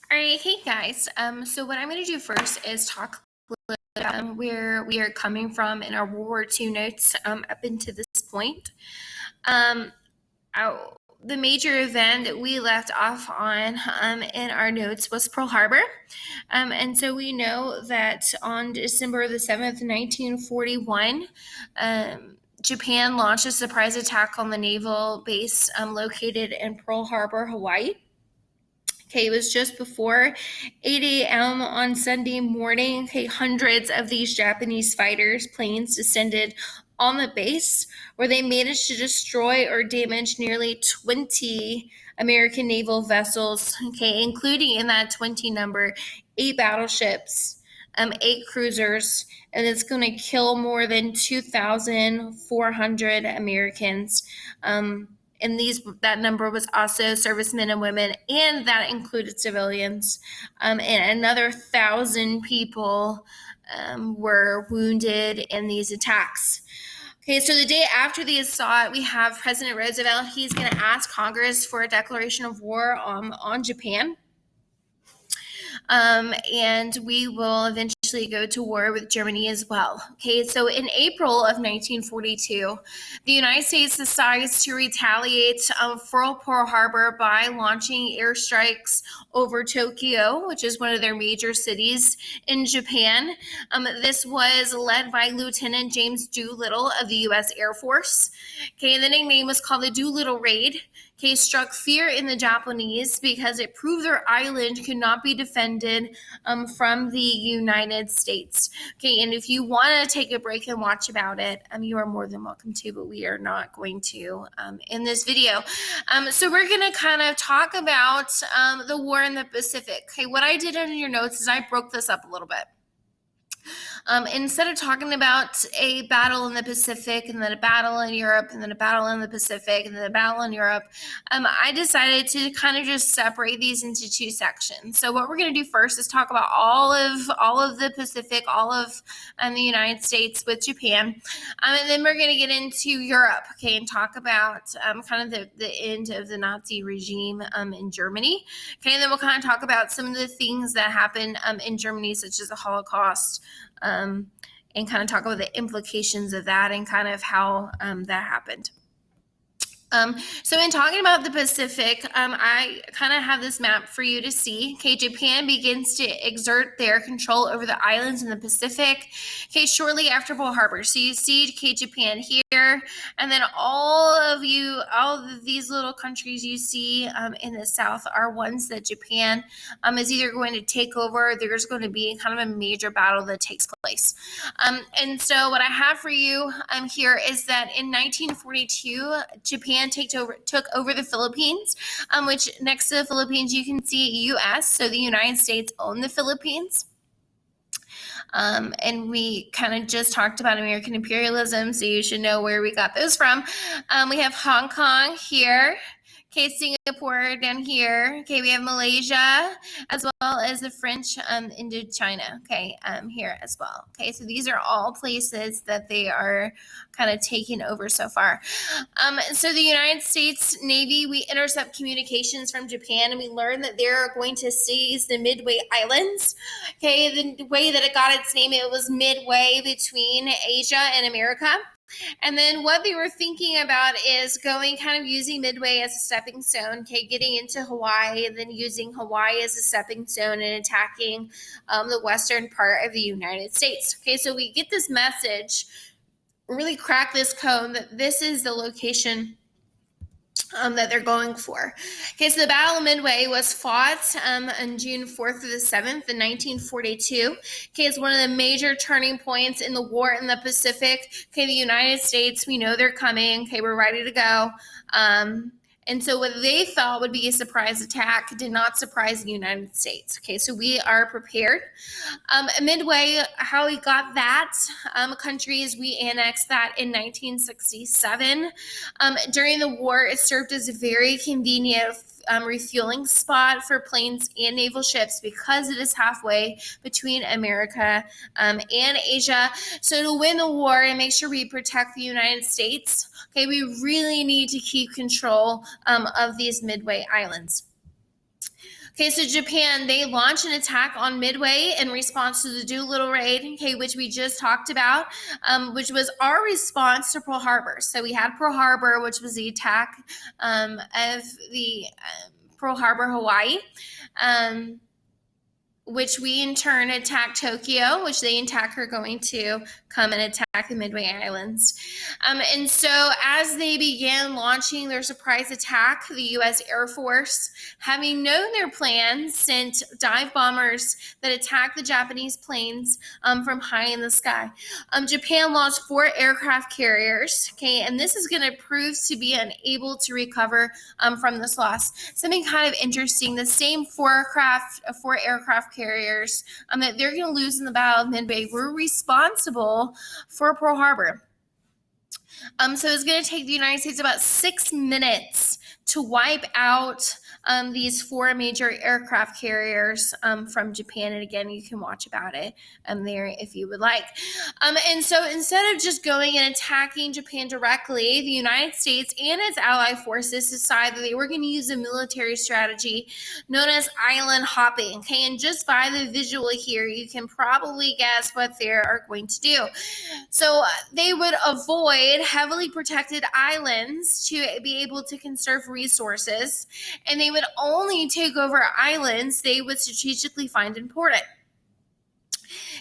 All right, hey guys. So what I'm going to do first is talk where we are coming from in our World War II notes up into this point. Um, the major event that we left off on in our notes was Pearl Harbor. And so we know that on December the 7th, 1941, Japan launched a surprise attack on the naval base located in Pearl Harbor, Hawaii. Okay, it was just before 8 a.m. on Sunday morning. Okay, hundreds of these Japanese fighters planes descended on the base where they managed to destroy or damage nearly 20 American naval vessels, okay, including in that 20 number 8 battleships, 8 cruisers, and it's going to kill more than 2,400 Americans. And that number was also servicemen and women, and that included civilians. And another 1,000 people were wounded in these attacks. Okay, so the day after the assault, we have President Roosevelt. He's going to ask Congress for a declaration of war on Japan. And we will eventually go to war with Germany as well. Okay, so in April of 1942, the United States decides to retaliate for Pearl Harbor by launching airstrikes over Tokyo, which is one of their major cities in Japan. This was led by Lieutenant James Doolittle of the U.S. Air Force. Okay, the nickname was called the Doolittle Raid. Okay, struck fear in the Japanese because it proved their island could not be defended from the United States. Okay, and if you want to take a break and watch about it, you are more than welcome to, but we are not going to in this video. So we're going to kind of talk about the war in the Pacific. Okay, what I did in your notes is I broke this up a little bit. Instead of talking about a battle in the Pacific and then a battle in Europe and then a battle in the Pacific and then a battle in Europe, I decided to kind of just separate these into two sections. So what we're going to do first is talk about all of the Pacific, all of the United States with Japan, and then we're going to get into Europe, okay, and talk about kind of the end of the Nazi regime in Germany, okay, and then we'll kind of talk about some of the things that happened in Germany, such as the Holocaust. And kind of talk about the implications of that and kind of how that happened. So in talking about the Pacific, I kind of have this map for you to see. Okay, Japan begins to exert their control over the islands in the Pacific. Okay, shortly after Pearl Harbor. So you see, okay, Japan here, and then all of these little countries you see in the south are ones that Japan is either going to take over, or there's going to be kind of a major battle that takes place. And so what I have for you here is that in 1942, Japan took over the Philippines, which next to the Philippines you can see U.S., so the United States owned the Philippines. And we kind of just talked about American imperialism, so you should know where we got those from. We have Hong Kong here. Okay, Singapore down here. Okay, we have Malaysia, as well as the French Indochina, okay, here as well. Okay, so these are all places that they are kind of taking over so far. So the United States Navy, we intercept communications from Japan, and we learn that they're going to seize the Midway Islands. Okay, the way that it got its name, it was midway between Asia and America. And then what they were thinking about is going kind of using Midway as a stepping stone, okay, getting into Hawaii, and then using Hawaii as a stepping stone and attacking the western part of the United States. Okay, so we get this message, really crack this code that this is the location that they're going for. Okay, so the Battle of Midway was fought on June 4th to the 7th in 1942. Okay, it's one of the major turning points in the war in the Pacific. Okay, the United States, we know they're coming. Okay, we're ready to go. And so what they thought would be a surprise attack did not surprise the United States. Okay, so we are prepared. Midway, how we got that countries, we annexed that in 1967. During the war, it served as a very convenient refueling spot for planes and naval ships because it is halfway between America and Asia. So to win the war and make sure we protect the United States, okay, we really need to keep control of these Midway Islands. Okay, so Japan, they launched an attack on Midway in response to the Doolittle raid, okay, which we just talked about, which was our response to Pearl Harbor. So we had Pearl Harbor, which was the attack of the Pearl Harbor, Hawaii. Which we in turn attack Tokyo, which they in turn are going to come and attack the Midway Islands. And so as they began launching their surprise attack, the U.S. Air Force, having known their plans, sent dive bombers that attacked the Japanese planes from high in the sky. Japan launched 4 aircraft carriers, okay, and this is going to prove to be unable to recover from this loss. Something kind of interesting, the same 4 aircraft carriers that they're going to lose in the Battle of Midway were responsible for Pearl Harbor. So it's going to take the United States about 6 minutes to wipe out these 4 major aircraft carriers from Japan. And again, you can watch about it there if you would like. And so instead of just going and attacking Japan directly, the United States and its allied forces decided that they were going to use a military strategy known as island hopping. Okay, and just by the visual here, you can probably guess what they are going to do. So they would avoid heavily protected islands to be able to conserve resources, and they would only take over islands they would strategically find important.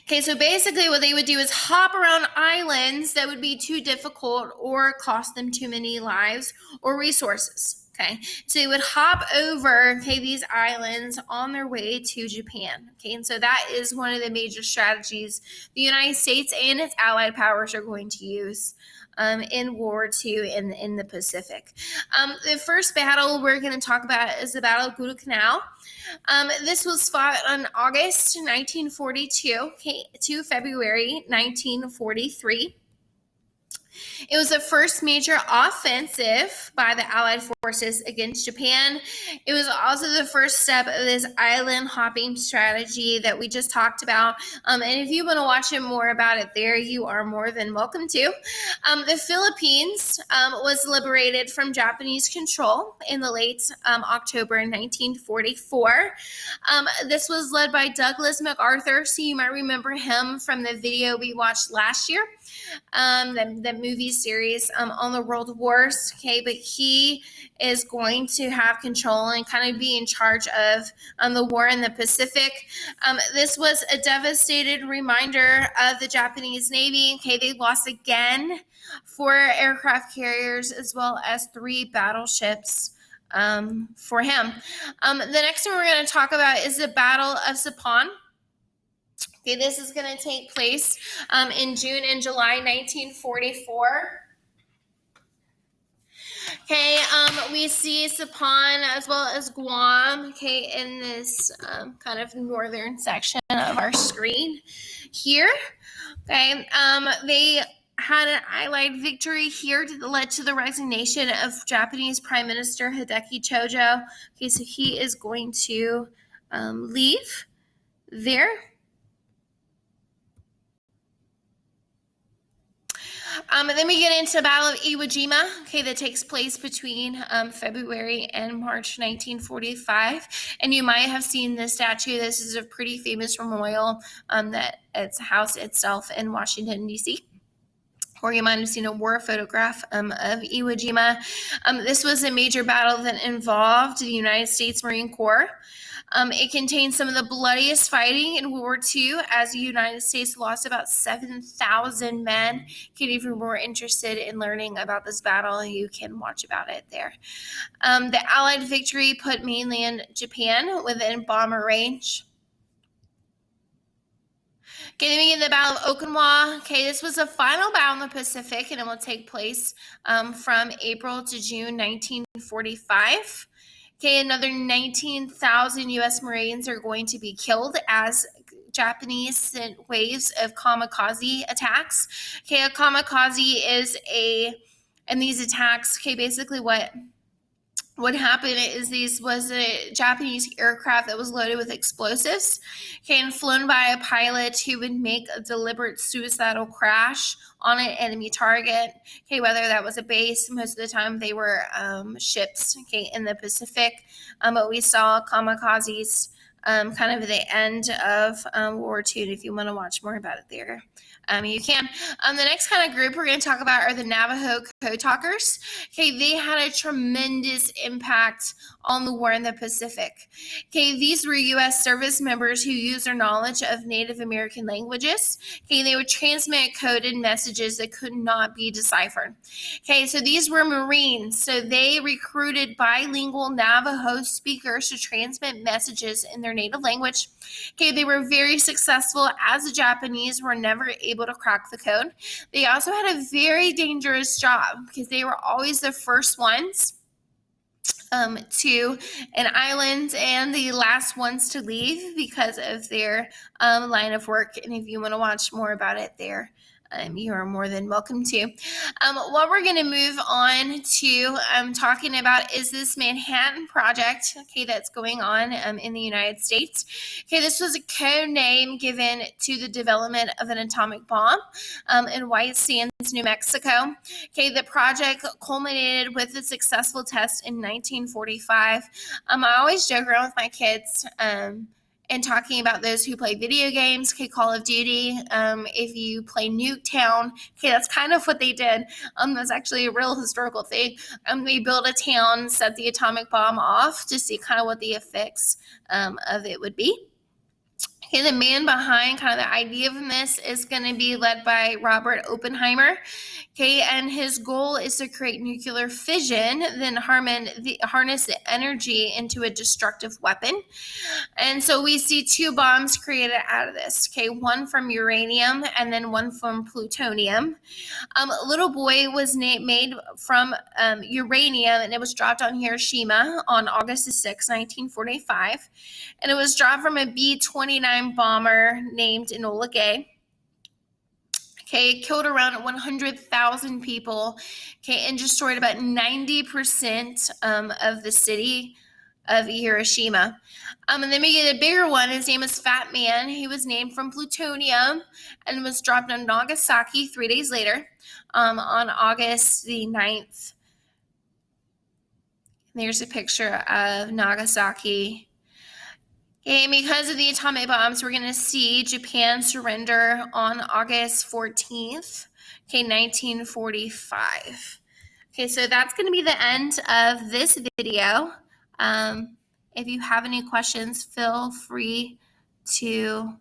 Okay, so basically what they would do is hop around islands that would be too difficult or cost them too many lives or resources. Okay, so they would hop over, okay, these islands on their way to Japan. Okay, and so that is one of the major strategies the United States and its allied powers are going to use in World War II in the Pacific. The first battle we're going to talk about is the Battle of Guadalcanal. This was fought on August 1942 to February 1943. It was the first major offensive by the Allied forces against Japan. It was also the first step of this island hopping strategy that we just talked about. And if you want to watch more about it there, you are more than welcome to. The Philippines was liberated from Japanese control in the late October 1944. This was led by Douglas MacArthur, so you might remember him from the video we watched last year. The movie series on the world wars, okay, but he is going to have control and kind of be in charge of the war in the Pacific. This was a devastating reminder of the Japanese Navy. Okay, they lost again 4 aircraft carriers as well as 3 battleships for him. The next one we're going to talk about is the Battle of Saipan. Okay, this is going to take place in June and July 1944. Okay, we see Saipan as well as Guam, okay, in this kind of northern section of our screen here. Okay, they had an Allied victory here that led to the resignation of Japanese Prime Minister Hideki Chojo. Okay, so he is going to leave there. Then we get into the Battle of Iwo Jima, okay, that takes place between February and March 1945. And you might have seen this statue. This is a pretty famous memorial that it's housed itself in Washington, D.C. Or you might have seen a war photograph of Iwo Jima. This was a major battle that involved the United States Marine Corps. It contains some of the bloodiest fighting in World War II, as the United States lost about 7,000 men. If you're more interested in learning about this battle, you can watch about it there. The Allied victory put mainland Japan within bomber range. Okay, then we get the Battle of Okinawa. Okay, this was the final battle in the Pacific, and it will take place from April to June 1945. Okay, another 19,000 U.S. Marines are going to be killed as Japanese sent waves of kamikaze attacks. Okay, a kamikaze is in these attacks, okay, basically what what happened is these was a Japanese aircraft that was loaded with explosives, okay, and flown by a pilot who would make a deliberate suicidal crash on an enemy target, okay, whether that was a base. Most of the time they were ships, okay, in the Pacific, but we saw kamikazes kind of at the end of World War II. And if you want to watch more about it there, you can. The next kind of group we're going to talk about are the Navajo Code Talkers. Okay, they had a tremendous impact on the war in the Pacific. Okay, these were U.S. service members who used their knowledge of Native American languages. Okay, they would transmit coded messages that could not be deciphered. Okay, so these were Marines. So they recruited bilingual Navajo speakers to transmit messages in their native language. Okay, they were very successful as the Japanese were never able to crack the code. They also had a very dangerous job because they were always the first ones to an island and the last ones to leave because of their line of work. And if you want to watch more about it there, you are more than welcome to. What we're going to move on to talking about is this Manhattan Project, okay, that's going on in the United States. Okay, this was a code name given to the development of an atomic bomb in White Sands, New Mexico. Okay, the project culminated with a successful test in 1945. I always joke around with my kids and talking about those who play video games, okay, Call of Duty. If you play Nuketown, okay, that's kind of what they did. That's actually a real historical thing. They built a town, set the atomic bomb off to see kind of what the effects of it would be. Okay, the man behind kind of the idea of this is going to be led by Robert Oppenheimer. Okay, and his goal is to create nuclear fission, then harness the energy into a destructive weapon. And so we see two bombs created out of this. Okay, one from uranium and then one from plutonium. A little boy was made from uranium, and it was dropped on Hiroshima on August 6, 1945. And it was dropped from a B-29 bomber named Enola Gay. Okay, it killed around 100,000 people, okay, and destroyed about 90% of the city of Hiroshima. And then we get a bigger one. His name is Fat Man. He was named from plutonium and was dropped on Nagasaki 3 days later on August the 9th. There's a picture of Nagasaki. Okay, and because of the atomic bombs, we're going to see Japan surrender on August 14th, okay, 1945. Okay, so that's going to be the end of this video. If you have any questions, feel free to